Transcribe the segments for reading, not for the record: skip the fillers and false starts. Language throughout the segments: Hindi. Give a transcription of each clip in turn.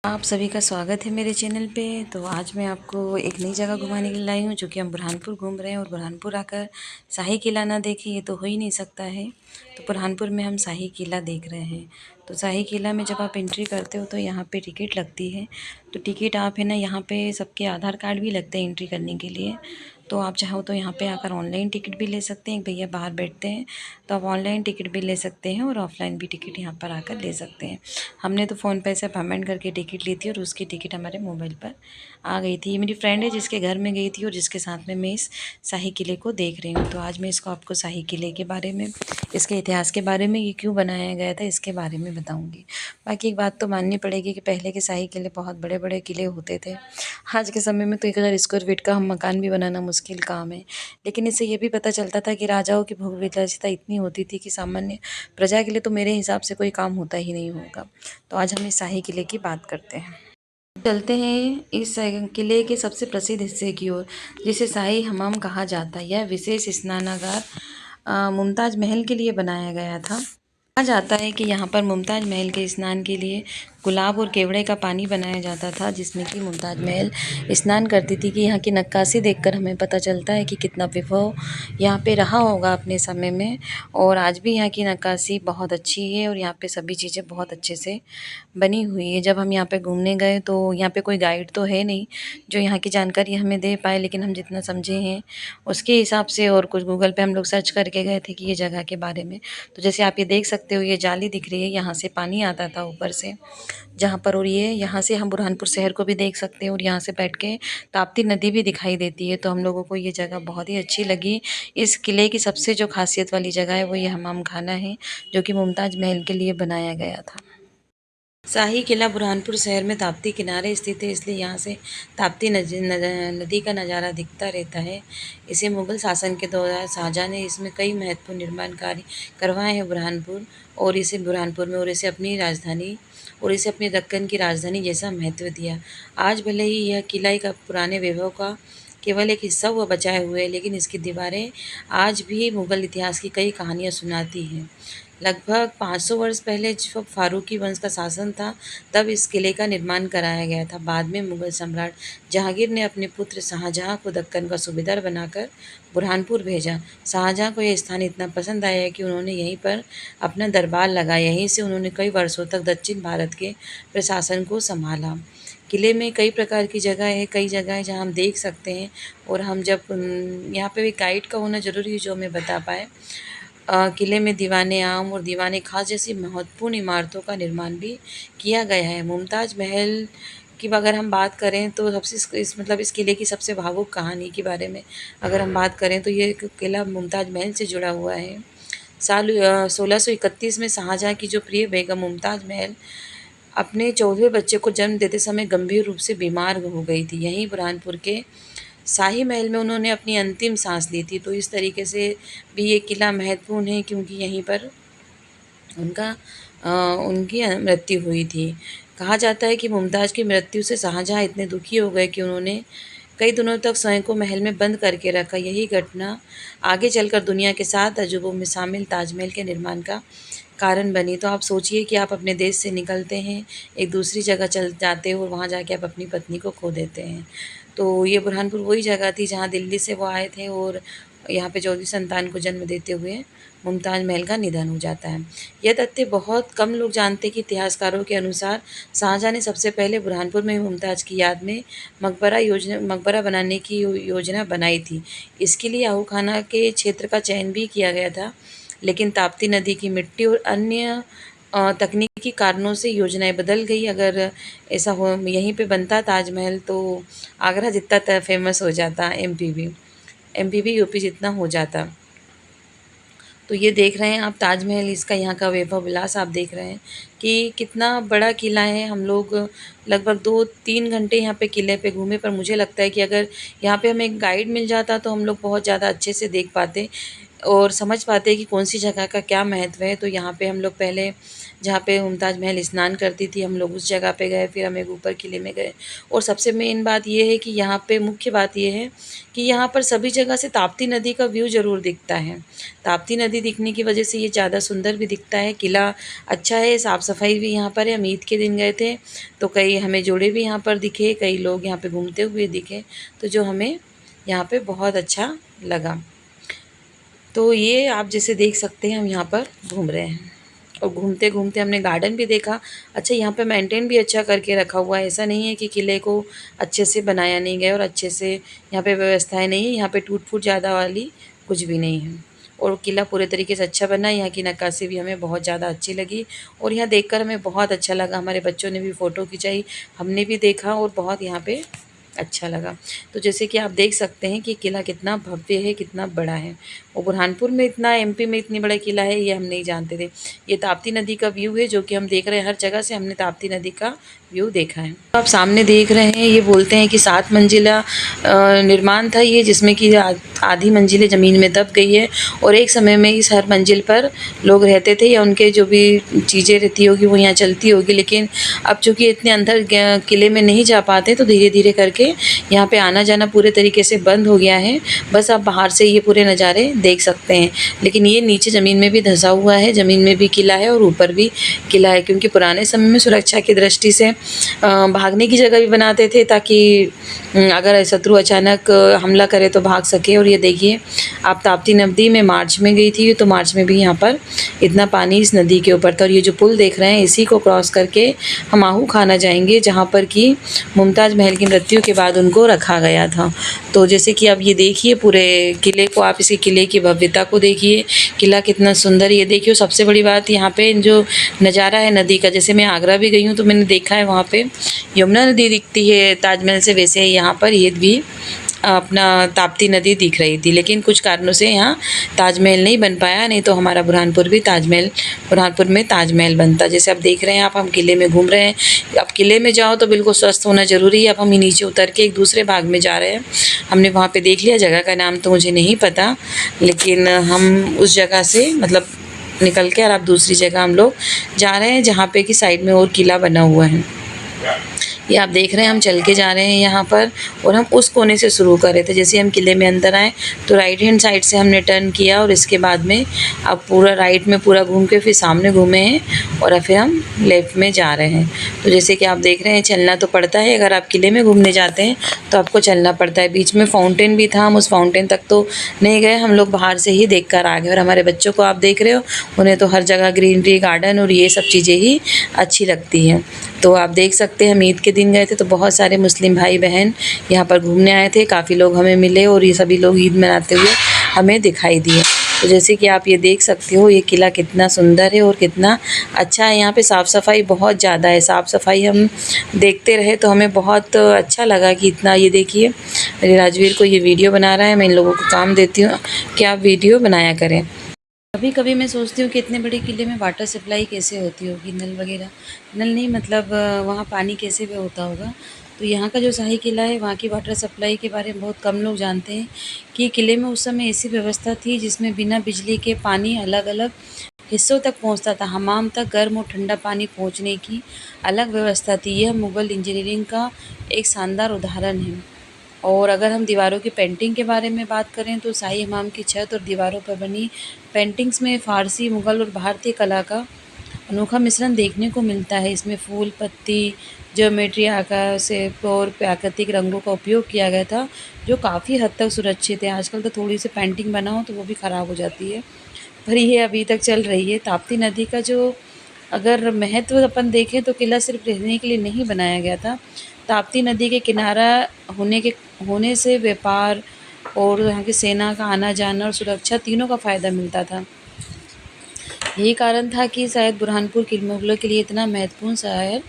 आप सभी का स्वागत है मेरे चैनल पे। तो आज मैं आपको एक नई जगह घुमाने के लिए लाई हूँ, जो कि हम बुरहानपुर घूम रहे हैं। और बुरहानपुर आकर शाही किला ना देखें ये तो हो ही नहीं सकता है। तो बुरहानपुर में हम शाही किला देख रहे हैं। तो शाही किला में जब आप एंट्री करते हो तो यहाँ पे टिकट लगती है। तो टिकट आप है ना, यहाँ पे सबके आधार कार्ड भी लगते हैं एंट्री करने के लिए। तो आप चाहो तो यहाँ पे आकर ऑनलाइन टिकट भी ले सकते हैं। एक भैया बाहर बैठते हैं, तो आप ऑनलाइन टिकट भी ले सकते हैं और ऑफलाइन भी टिकट यहाँ पर आकर ले सकते हैं। हमने तो फ़ोन पे से पेमेंट करके टिकट ली थी और उसकी टिकट हमारे मोबाइल पर आ गई थी। ये मेरी फ्रेंड है जिसके घर में गई थी और जिसके साथ में मैं इस शाही किले को देख रही हूँ। तो आज मैं इसको आपको शाही किले के बारे में, इसके इतिहास के बारे में, ये क्यों बनाया गया था, इसके बारे में बताऊँगी। बाकी एक बात तो माननी पड़ेगी कि पहले के शाही किले बहुत बड़े बड़े किले होते थे। आज के समय में तो 1000 स्क्वायर फीट का हम मकान भी बनाना मुश्किल काम है। लेकिन इससे ये भी पता चलता था कि राजाओं की भोग विलासिता इतनी होती थी कि सामान्य प्रजा के लिए तो मेरे हिसाब से कोई काम होता ही नहीं होगा। तो आज हम इस शाही किले की बात करते हैं। चलते हैं इस किले के सबसे प्रसिद्ध हिस्से की ओर, जिसे शाही हमाम कहा जाता है। यह विशेष स्नानागार मुमताज़ महल के लिए बनाया गया था। कहा जाता है कि यहाँ पर मुमताज़ महल के स्नान के लिए गुलाब और केवड़े का पानी बनाया जाता था, जिसमें कि मुमताज़ महल स्नान करती थी। कि यहाँ की नक्काशी देखकर हमें पता चलता है कि कितना वैभव यहाँ पे रहा होगा अपने समय में। और आज भी यहाँ की नक्काशी बहुत अच्छी है और यहाँ पे सभी चीज़ें बहुत अच्छे से बनी हुई है। जब हम यहाँ पे घूमने गए तो यहाँ पे कोई गाइड तो है नहीं जो यहाँ की जानकारी हमें दे पाए, लेकिन हम जितना समझे हैं उसके हिसाब से और कुछ गूगल पे हम लोग सर्च करके गए थे कि ये जगह के बारे में। तो जैसे आप ये देख सकते हो, ये जाली दिख रही है, यहाँ से पानी आता था ऊपर से जहाँ पर। और ये यहाँ से हम बुरहानपुर शहर को भी देख सकते हैं और यहाँ से बैठ के ताप्ती नदी भी दिखाई देती है। तो हम लोगों को ये जगह बहुत ही अच्छी लगी। इस किले की सबसे जो खासियत वाली जगह है वो ये हमाम खाना है, जो कि मुमताज़ महल के लिए बनाया गया था। शाही किला बुरहानपुर शहर में ताप्ती किनारे स्थित है, इसलिए यहाँ से ताप्ती नदी का नज़ारा दिखता रहता है। इसे मुग़ल शासन के दौरान शाहजहाँ ने इसमें कई महत्वपूर्ण निर्माण कार्य करवाए हैं बुरहानपुर, और इसे बुरहानपुर में, और इसे अपनी दक्कन की राजधानी जैसा महत्व दिया। आज भले ही यह किला एक पुराने वैभव का केवल एक हिस्सा हुआ बचाए हुए है, लेकिन इसकी दीवारें आज भी मुग़ल इतिहास की कई कहानियाँ सुनाती हैं। लगभग 500 वर्ष पहले जब फारूकी वंश का शासन था, तब इस किले का निर्माण कराया गया था। बाद में मुगल सम्राट जहांगीर ने अपने पुत्र शाहजहां को दक्कन का सूबेदार बनाकर बुरहानपुर भेजा। शाहजहां को यह स्थान इतना पसंद आया कि उन्होंने यहीं पर अपना दरबार लगाया। यहीं से उन्होंने कई वर्षों तक दक्षिण भारत के प्रशासन को संभाला। किले में कई प्रकार की जगह है, कई जगह है जहाँ हम देख सकते हैं। और हम जब यहाँ पे एक गाइड का होना ज़रूरी है जो हमें बता पाए। किले में दीवाने आम और दीवाने खास जैसी महत्वपूर्ण इमारतों का निर्माण भी किया गया है। मुमताज़ महल की अगर हम बात करें तो सबसे इस किले की सबसे भावुक कहानी के बारे में अगर हम बात करें तो ये किला मुमताज़ महल से जुड़ा हुआ है। साल 1631 में शाहजहाँ की जो प्रिय बेगम मुमताज़ महल अपने 14वें बच्चे को जन्म देते समय गंभीर रूप से बीमार हो गई थी। यहीं बुरहानपुर के शाही महल में उन्होंने अपनी अंतिम सांस ली थी। तो इस तरीके से भी ये किला महत्वपूर्ण है, क्योंकि यहीं पर उनका उनकी मृत्यु हुई थी। कहा जाता है कि मुमताज़ की मृत्यु से शाहजहाँ इतने दुखी हो गए कि उन्होंने कई दिनों तक स्वयं को महल में बंद करके रखा। यही घटना आगे चलकर दुनिया के 7 अजूबों में शामिल ताजमहल के निर्माण का कारण बनी। तो आप सोचिए कि आप अपने देश से निकलते हैं, एक दूसरी जगह चल जाते हो और वहाँ जाके आप अपनी पत्नी को खो देते हैं। तो ये बुरहानपुर वही जगह थी जहाँ दिल्ली से वो आए थे और यहाँ पे चौथी संतान को जन्म देते हुए मुमताज़ महल का निधन हो जाता है। यह तथ्य बहुत कम लोग जानते कि इतिहासकारों के अनुसार शाहजहाँ ने सबसे पहले बुरहानपुर में मुमताज़ की याद में मकबरा बनाने की योजना बनाई थी। इसके लिए आहू खाना के क्षेत्र का चयन भी किया गया था, लेकिन ताप्ती नदी की मिट्टी और अन्य तकनीकी कारणों से योजनाएं बदल गई। अगर ऐसा हो यहीं पे बनता ताजमहल तो आगरा जितना फेमस हो जाता, एमपी भी यूपी जितना हो जाता। तो ये देख रहे हैं आप ताजमहल, इसका यहाँ का वैभव विलास आप देख रहे हैं कि कितना बड़ा किला है। हम लोग लगभग 2-3 घंटे यहाँ पे किले पे घूमे, पर मुझे लगता है कि अगर यहाँ पे हमें एक गाइड मिल जाता तो हम लोग बहुत ज़्यादा अच्छे से देख पाते और समझ पाते कि कौन सी जगह का क्या महत्व है। तो यहाँ पे हम लोग पहले जहाँ पे मुमताज़ महल स्नान करती थी, हम लोग उस जगह पे गए। फिर हम एक ऊपर किले में गए और सबसे मेन बात ये है कि यहाँ पे मुख्य बात ये है कि यहाँ पर सभी जगह से ताप्ती नदी का व्यू ज़रूर दिखता है। ताप्ती नदी दिखने की वजह से ये ज़्यादा सुंदर भी दिखता है। किला अच्छा है, साफ़ सफाई भी यहाँ पर है। हम ईद के दिन गए थे तो कई हमें जोड़े भी यहाँ पर दिखे, कई लोग यहाँ पे घूमते हुए दिखे, तो जो हमें यहाँ पे बहुत अच्छा लगा। तो ये आप जैसे देख सकते हैं हम यहाँ पर घूम रहे हैं और घूमते घूमते हमने गार्डन भी देखा। अच्छा, यहाँ पे मेंटेन भी अच्छा करके रखा हुआ है, ऐसा नहीं है कि किले को अच्छे से बनाया नहीं गया और अच्छे से यहाँ पे व्यवस्थाएं नहीं है। यहाँ पे टूट फूट ज़्यादा वाली कुछ भी नहीं है और किला पूरे तरीके से अच्छा बना है। यहाँ की नक्काशी भी हमें बहुत ज़्यादा अच्छी लगी और यहाँ देखकर हमें बहुत अच्छा लगा। हमारे बच्चों ने भी फ़ोटो खिंचाई, हमने भी देखा और बहुत यहाँ पे अच्छा लगा। तो जैसे कि आप देख सकते हैं कि किला कितना भव्य है, कितना बड़ा है और बुरहानपुर में इतना, एमपी में इतनी बड़ा किला है ये हम नहीं जानते थे। ये ताप्ती नदी का व्यू है जो कि हम देख रहे हैं, हर जगह से हमने ताप्ती नदी का व्यू देखा है। तो आप सामने देख रहे हैं, ये बोलते हैं कि 7 मंजिला निर्माण था ये, जिसमें कि आधी मंजिलें ज़मीन में दब गई है और एक समय में इस हर मंजिल पर लोग रहते थे या उनके जो भी चीज़ें रहती होगी वो यहाँ चलती होगी। लेकिन अब चूँकि इतने अंदर किले में नहीं जा पाते तो धीरे धीरे करके यहाँ पे आना जाना पूरे तरीके से बंद हो गया है। बस आप बाहर से ये पूरे नज़ारे देख सकते हैं। लेकिन ये नीचे ज़मीन में भी धंसा हुआ है, ज़मीन में भी किला है और ऊपर भी किला है, क्योंकि पुराने समय में सुरक्षा की दृष्टि से भागने की जगह भी बनाते थे ताकि अगर शत्रु अचानक हमला करे तो भाग सके। और ये देखिए, आप ताप्ती नदी में मार्च में गई थी तो मार्च में भी यहाँ पर इतना पानी इस नदी के ऊपर था। और ये जो पुल देख रहे हैं इसी को क्रॉस करके हम आहू खाना जाएंगे, जहाँ पर कि मुमताज़ महल की मृत्यु के बाद उनको रखा गया था। तो जैसे कि आप ये देखिए पूरे किले को, आप इसी किले की भव्यता को देखिए, किला कितना सुंदर। ये देखिए, सबसे बड़ी बात यहाँ पे जो नज़ारा है नदी का, जैसे मैं आगरा भी गई हूँ तो मैंने देखा है वहाँ पे यमुना नदी दिखती है ताजमहल से, वैसे यहाँ पर ये भी अपना ताप्ती नदी दिख रही थी। लेकिन कुछ कारणों से यहाँ ताजमहल नहीं बन पाया, नहीं तो हमारा बुरहानपुर भी बुरहानपुर में ताजमहल बनता। जैसे आप देख रहे हैं, आप हम किले में घूम रहे हैं। अब किले में जाओ तो बिल्कुल स्वस्थ होना ज़रूरी है। अब हम नीचे उतर के एक दूसरे भाग में जा रहे हैं। हमने वहाँ पे देख लिया, जगह का नाम तो मुझे नहीं पता, लेकिन हम उस जगह से मतलब निकल के और अब दूसरी जगह हम लोग जा रहे हैं जहाँ पे कि साइड में और किला बना हुआ है। ये आप देख रहे हैं, हम चल के जा रहे हैं यहाँ पर और हम उस कोने से शुरू कर रहे थे। जैसे हम किले में अंदर आए तो राइट हैंड साइड से हमने टर्न किया और इसके बाद में अब पूरा राइट में पूरा घूम के फिर सामने घूमे हैं और अब फिर हम लेफ़्ट में जा रहे हैं। तो जैसे कि आप देख रहे हैं, चलना तो पड़ता है। अगर आप किले में घूमने जाते हैं तो आपको चलना पड़ता है। बीच में फाउंटेन भी था, हम उस फाउंटेन तक तो नहीं गए, हम लोग बाहर से ही देख कर आ गए। और हमारे बच्चों को आप देख रहे हो, उन्हें तो हर जगह ग्रीनरी, गार्डन और ये सब चीज़ें ही अच्छी लगती हैं। तो आप देख सकते हैं, हम ईद के दिन गए थे तो बहुत सारे मुस्लिम भाई बहन यहाँ पर घूमने आए थे। काफ़ी लोग हमें मिले और ये सभी लोग ईद मनाते हुए हमें दिखाई दिए। तो जैसे कि आप ये देख सकते हो, ये किला कितना सुंदर है और कितना अच्छा है। यहाँ पे साफ़ सफाई बहुत ज़्यादा है। साफ़ सफाई हम देखते रहे तो हमें बहुत अच्छा लगा कि इतना। ये देखिए, मेरे राजवीर को ये वीडियो बना रहा है। मैं इन लोगों को काम देती हूँ कि आप वीडियो बनाया करें। कभी कभी मैं सोचती हूँ कि इतने बड़े किले में वाटर सप्लाई कैसे होती होगी, नल वगैरह, नल नहीं मतलब वहाँ पानी कैसे भी होता होगा। तो यहाँ का जो शाही किला है, वहाँ की वाटर सप्लाई के बारे में बहुत कम लोग जानते हैं कि किले में उस समय ऐसी व्यवस्था थी जिसमें बिना बिजली के पानी अलग अलग हिस्सों तक पहुँचता था। हमाम तक गर्म और ठंडा पानी पहुँचने की अलग व्यवस्था थी। यह मुग़ल इंजीनियरिंग का एक शानदार उदाहरण है। और अगर हम दीवारों की पेंटिंग के बारे में बात करें तो शाही हमाम की छत और दीवारों पर बनी पेंटिंग्स में फ़ारसी, मुग़ल और भारतीय कला का अनोखा मिश्रण देखने को मिलता है। इसमें फूल, पत्ती, ज्योमेट्री, आकार से और प्राकृतिक रंगों का उपयोग किया गया था, जो काफ़ी हद तक सुरक्षित है। आजकल तो थोड़ी सी पेंटिंग बनाओ तो वो भी ख़राब हो जाती है, पर ये अभी तक चल रही है। ताप्ती नदी का जो अगर महत्व अपन देखें तो किला सिर्फ रहने के लिए नहीं बनाया गया था। ताप्ती नदी के किनारा होने से व्यापार और यहाँ की सेना का आना जाना और सुरक्षा तीनों का फ़ायदा मिलता था। यही कारण था कि शायद बुरहानपुर मुग़लों के लिए इतना महत्वपूर्ण शहर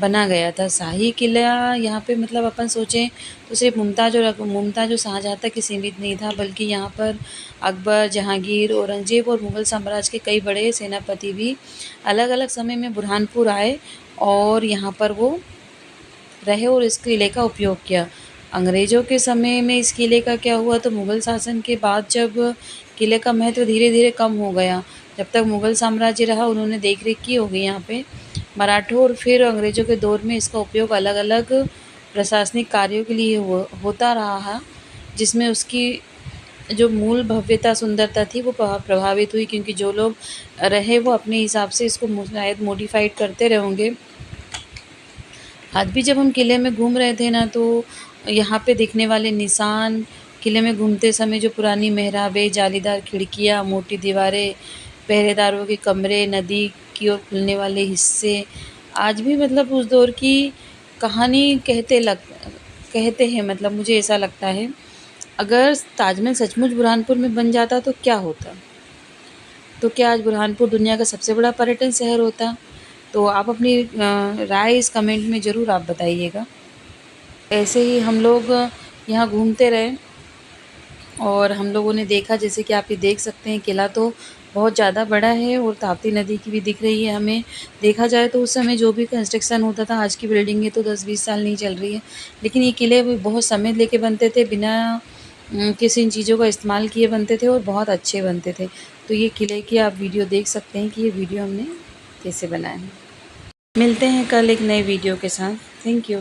बना गया था। शाही किला यहाँ पे मतलब अपन सोचें तो सिर्फ मुमताज़ और शाहजहाँ तक ही सीमित नहीं था, बल्कि यहाँ पर अकबर, जहांगीर, औरंगज़ेब और मुग़ल साम्राज्य के कई बड़े सेनापति भी अलग अलग समय में बुरहानपुर आए और यहाँ पर वो रहे और इस किले का उपयोग किया। अंग्रेज़ों के समय में इस किले का क्या हुआ, तो मुग़ल शासन के बाद जब किले का महत्व धीरे धीरे कम हो गया जब तक मुग़ल साम्राज्य रहा उन्होंने देख रेख की होगी यहाँ पे। मराठों और फिर अंग्रेज़ों के दौर में इसका उपयोग अलग अलग प्रशासनिक कार्यों के लिए होता रहा है, जिसमें उसकी जो मूल भव्यता सुंदरता थी वो प्रभावित हुई, क्योंकि जो लोग रहे वो अपने हिसाब से इसको शायद मॉडिफाइड करते रहे होंगे। आज भी जब हम किले में घूम रहे थे ना, तो यहाँ पे दिखने वाले निशान, किले में घूमते समय जो पुरानी मेहराबें, जालीदार खिड़कियाँ, मोटी दीवारें, पहरेदारों के कमरे, नदी की ओर खुलने वाले हिस्से, आज भी मतलब उस दौर की कहानी कहते हैं। मतलब मुझे ऐसा लगता है, अगर ताजमहल सचमुच बुरहानपुर में बन जाता तो क्या होता? तो क्या आज बुरहानपुर दुनिया का सबसे बड़ा पर्यटन शहर होता? तो आप अपनी राय इस कमेंट में ज़रूर आप बताइएगा। ऐसे ही हम लोग यहाँ घूमते रहे और हम लोगों ने देखा, जैसे कि आप ये देख सकते हैं, किला तो बहुत ज़्यादा बड़ा है और ताप्ती नदी की भी दिख रही है हमें। देखा जाए तो उस समय जो भी कंस्ट्रक्शन होता था, आज की बिल्डिंगें तो 10-20 साल नहीं चल रही है, लेकिन ये किले भी बहुत समय लेके बनते थे, बिना किसी इन चीज़ों का इस्तेमाल किए बनते थे और बहुत अच्छे बनते थे। तो ये किले की आप वीडियो देख सकते हैं कि ये वीडियो हमने कैसे बनाया है। मिलते हैं कल एक नए वीडियो के साथ। Thank you.